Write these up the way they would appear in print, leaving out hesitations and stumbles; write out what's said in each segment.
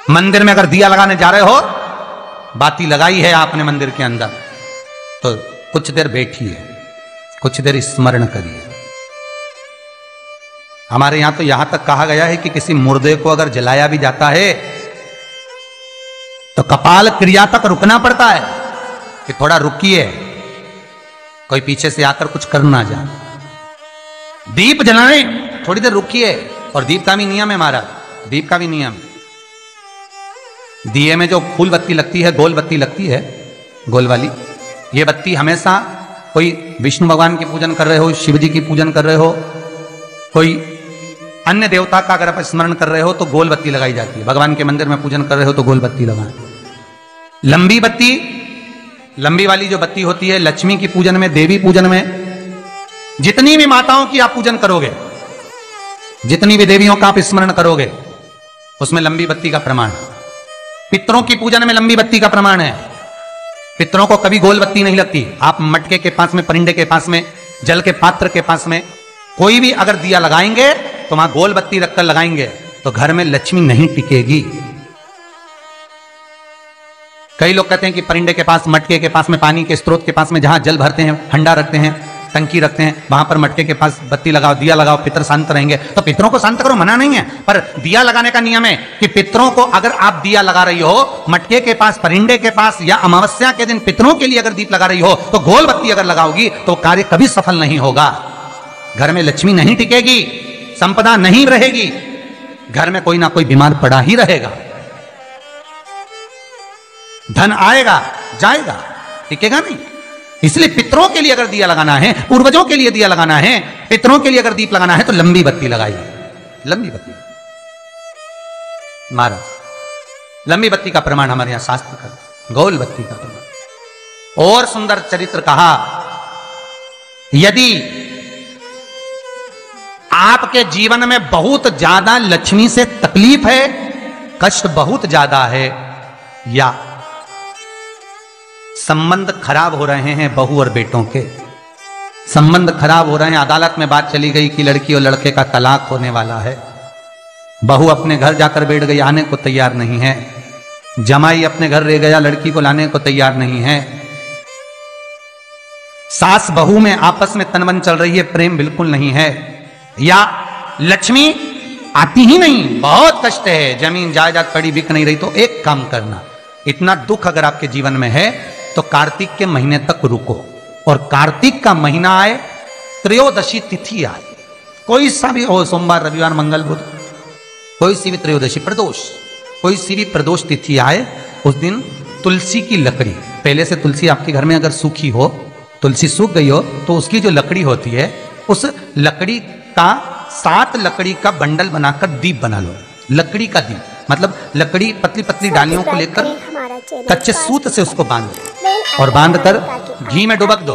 मंदिर में अगर दिया लगाने जा रहे हो, बाती लगाई है आपने मंदिर के अंदर, तो कुछ देर बैठिए, कुछ देर स्मरण करिए। हमारे यहां तो यहां तक कहा गया है कि किसी मुर्दे को अगर जलाया भी जाता है तो कपाल क्रिया तक रुकना पड़ता है कि थोड़ा रुकिए, कोई पीछे से आकर कुछ कर ना जाए। दीप जलाएं, थोड़ी देर रुकिए। और दीप का भी नियम है महाराज, दीप का भी नियम। दिए में जो फूल बत्ती लगती है, गोल बत्ती लगती है, गोल वाली, ये बत्ती हमेशा कोई विष्णु भगवान की पूजन कर रहे हो, शिव जी की पूजन कर रहे हो, कोई अन्य देवता का अगर आप स्मरण कर रहे हो तो गोल बत्ती लगाई जाती है। भगवान के मंदिर में पूजन कर रहे हो तो गोल बत्ती लगाएं। लंबी बत्ती, लंबी वाली जो बत्ती होती है लक्ष्मी की पूजन में, देवी पूजन में, जितनी भी माताओं की आप पूजन करोगे, जितनी भी देवियों का आप स्मरण करोगे, उसमें लंबी बत्ती का प्रमाण। पितरों की पूजन में लंबी बत्ती का प्रमाण है। पितरों को कभी गोल बत्ती नहीं लगती। आप मटके के पास में, परिंदे के पास में, जल के पात्र के पास में कोई भी अगर दिया लगाएंगे तो वहां गोल बत्ती रखकर लगाएंगे तो घर में लक्ष्मी नहीं टिकेगी। कई लोग कहते हैं कि परिंदे के पास, मटके के पास में, पानी के स्रोत के पास में जहां जल भरते हैं, हंडा रखते हैं, टंकी रखते हैं, वहां पर मटके के पास बत्ती लगाओ, दिया लगाओ, पितर शांत रहेंगे। तो पितरों को शांत करो, मना नहीं है, पर दिया लगाने का नियम है कि पितरों को अगर आप दिया लगा रही हो मटके के पास, परिंदे के पास, या अमावस्या के दिन पितरों के लिए अगर दीप लगा रही हो तो गोल बत्ती अगर लगाओगी तो कार्य कभी सफल नहीं होगा। घर में लक्ष्मी नहीं टिकेगी, संपदा नहीं रहेगी, घर में कोई ना कोई बीमार पड़ा ही रहेगा। धन आएगा जाएगा, टिकेगा नहीं। इसलिए पितरों के लिए अगर दिया लगाना है, पूर्वजों के लिए दिया लगाना है, पितरों के लिए अगर दीप लगाना है तो लंबी बत्ती लगाइए। लंबी बत्ती महाराज, लंबी बत्ती का प्रमाण हमारे यहां शास्त्र का, गोल बत्ती का प्रमाण। और सुंदर चरित्र कहा, यदि आपके जीवन में बहुत ज्यादा लक्ष्मी से तकलीफ है, कष्ट बहुत ज्यादा है, या संबंध खराब हो रहे हैं, बहू और बेटों के संबंध खराब हो रहे हैं, अदालत में बात चली गई कि लड़की और लड़के का तलाक होने वाला है, बहू अपने घर जाकर बैठ गई, आने को तैयार नहीं है, जमाई अपने घर रह गया, लड़की को लाने को तैयार नहीं है, सास बहू में आपस में तनमन चल रही है, प्रेम बिल्कुल नहीं है, या लक्ष्मी आती ही नहीं, बहुत कष्ट है, जमीन जायदाद पड़ी बिक नहीं रही, तो एक काम करना, इतना दुख अगर आपके जीवन में है तो कार्तिक के महीने तक रुको, और कार्तिक का महीना आए, त्रयोदशी तिथि आए, कोई सा भी हो, सोमवार, रविवार, मंगल, बुध, कोई सी भी त्रयोदशी, प्रदोष, कोई सी भी प्रदोष तिथि आए, उस दिन तुलसी की लकड़ी, पहले से तुलसी आपके घर में अगर सूखी हो, तुलसी सूख गई हो तो उसकी जो लकड़ी होती है, उस लकड़ी का 7 लकड़ी का बंडल बनाकर दीप बना लो। लकड़ी का दीप मतलब लकड़ी पतली पतली डालियों को लेकर कच्चे सूत से उसको बांध दो और बांधकर घी में डुबक दो।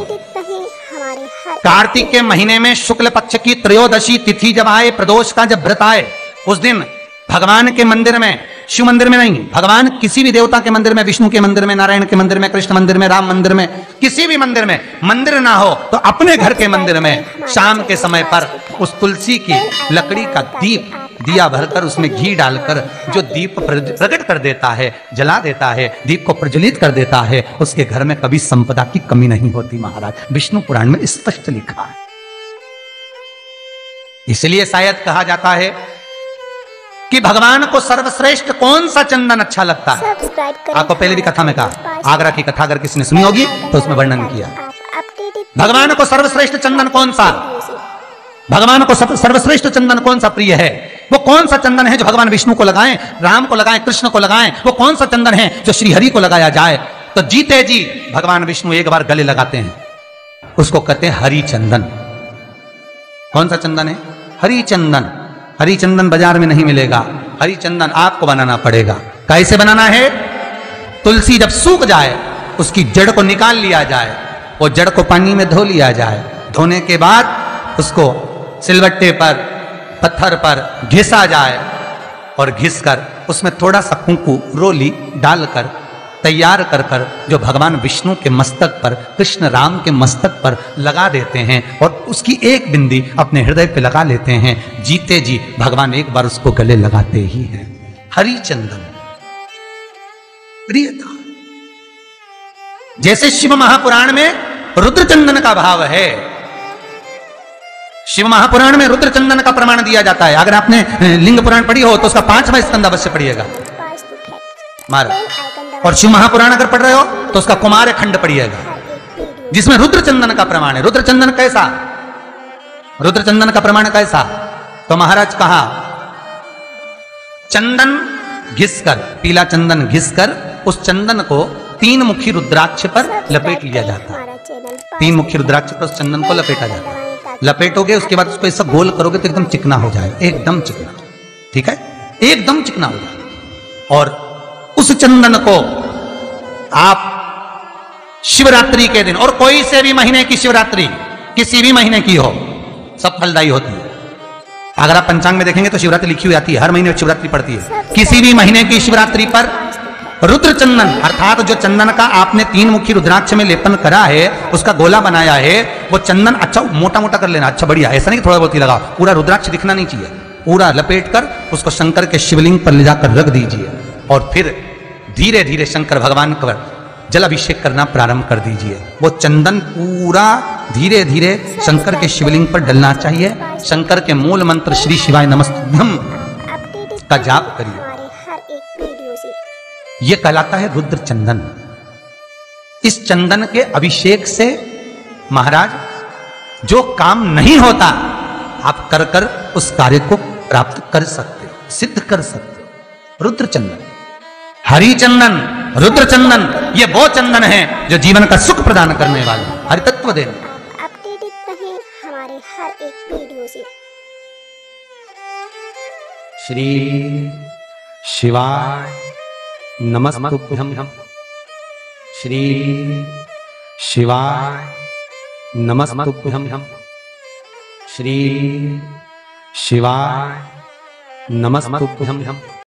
कार्तिक के महीने में शुक्ल पक्ष की त्रयोदशी तिथि जब आए, प्रदोष का जब व्रत आए, उस दिन भगवान के मंदिर में, शिव मंदिर में नहीं, भगवान किसी भी देवता के मंदिर में, विष्णु के मंदिर में, नारायण के मंदिर में, कृष्ण मंदिर में, राम मंदिर में, किसी भी मंदिर में, मंदिर ना हो तो अपने घर के मंदिर में शाम के समय पर उस तुलसी की लकड़ी का दीप, दिया भरकर उसमें घी डालकर जो दीप प्रकट कर देता है, जला देता है, दीप को प्रज्वलित कर देता है, उसके घर में कभी संपदा की कमी नहीं होती महाराज। विष्णु पुराण में स्पष्ट लिखा है। इसलिए शायद कहा जाता है कि भगवान को सर्वश्रेष्ठ कौन सा चंदन अच्छा लगता है। आपको पहले भी कथा में कहा, आगरा की कथा अगर किसी ने सुनी होगी तो उसमें वर्णन किया, भगवान को सर्वश्रेष्ठ चंदन कौन सा, भगवान को सर्वश्रेष्ठ चंदन कौन सा प्रिय है, वो कौन सा चंदन है जो भगवान विष्णु को लगाएं, राम को लगाएं, कृष्ण को लगाएं, वो कौन सा चंदन है जो श्री हरि को लगाया जाए। तो जीते जी भगवान विष्णु एक बार गले लगाते हैं, उसको कहते हैं हरि चंदन। कौन सा चंदन है? हरि चंदन। हरि चंदन बाजार में नहीं मिलेगा, हरि चंदन आपको बनाना पड़ेगा। कैसे बनाना है? तुलसी जब सूख जाए उसकी जड़ को निकाल लिया जाए, वो जड़ को पानी में धो लिया जाए, धोने के बाद उसको सिलबट्टे पर, पत्थर पर घिसा जाए और घिसकर उसमें थोड़ा सा कुंकू, रोली डालकर तैयार कर कर जो भगवान विष्णु के मस्तक पर, कृष्ण राम के मस्तक पर लगा देते हैं और उसकी एक बिंदी अपने हृदय पे लगा लेते हैं। जीते जी भगवान एक बार उसको गले लगाते ही हैं। हरि चंदन, प्रियता। जैसे शिव महापुराण में रुद्र चंदन का भाव है, शिव महापुराण में रुद्र चंदन का प्रमाण दिया जाता है। अगर आपने लिंग पुराण पढ़ी हो तो उसका 5वां स्कंद अवश्य पढ़िएगा मारो। और शिव महापुराण अगर पढ़ रहे हो तो उसका कुमार खंड पढ़िएगा, जिसमें रुद्र चंदन का प्रमाण है। रुद्र चंदन कैसा, रुद्र चंदन का प्रमाण कैसा? तो महाराज कहा, चंदन घिसकर, पीला चंदन घिसकर उस चंदन को 3 मुखी रुद्राक्ष पर लपेट लिया जाता है। 3 मुखी रुद्राक्ष पर उस चंदन को लपेटा जाता है। लपेटोगे उसके बाद उसको ऐसा गोल करोगे तो एकदम चिकना हो जाएगा, एकदम चिकना, ठीक है, एकदम चिकना हो जाएगा। और उस चंदन को आप शिवरात्रि के दिन, और कोई से भी महीने की शिवरात्रि, किसी भी महीने की हो, सब फलदायी होती है। अगर आप पंचांग में देखेंगे तो शिवरात्रि लिखी हुई आती है, हर महीने शिवरात्रि पड़ती है। किसी भी महीने की शिवरात्रि पर रुद्र चंदन, अर्थात जो चंदन का आपने 3 मुखी रुद्राक्ष में लेपन करा है, उसका गोला बनाया है, वो चंदन अच्छा मोटा मोटा कर लेना, अच्छा बढ़िया, ऐसा नहीं थोड़ा बहुत ही लगा, पूरा रुद्राक्ष दिखना नहीं चाहिए। पूरा लपेट कर उसको शंकर के शिवलिंग पर ले जाकर रख दीजिए और फिर धीरे धीरे शंकर भगवान का जल अभिषेक करना प्रारंभ कर दीजिए। वो चंदन पूरा धीरे धीरे शंकर के शिवलिंग पर डलना चाहिए। शंकर के मूल मंत्र श्री शिवाय नमस्तुभ्यं का जाप करिए। ये कहलाता है रुद्र चंदन। इस चंदन के अभिषेक से महाराज जो काम नहीं होता, आप कर कर उस कार्य को प्राप्त कर सकते हो, सिद्ध कर सकते हो। रुद्र चंदन, हरि चंदन, रुद्र चंदन, ये वो चंदन है जो जीवन का सुख प्रदान करने वाला, हरि तत्व देने। अपडेटेड रहे हमारे हर एक वीडियो से। श्री शिवाय नमस्तुभ्यं, श्री शिवाय नमस्तुभ्यं, श्री शिवाय नमस्तुभ्यं।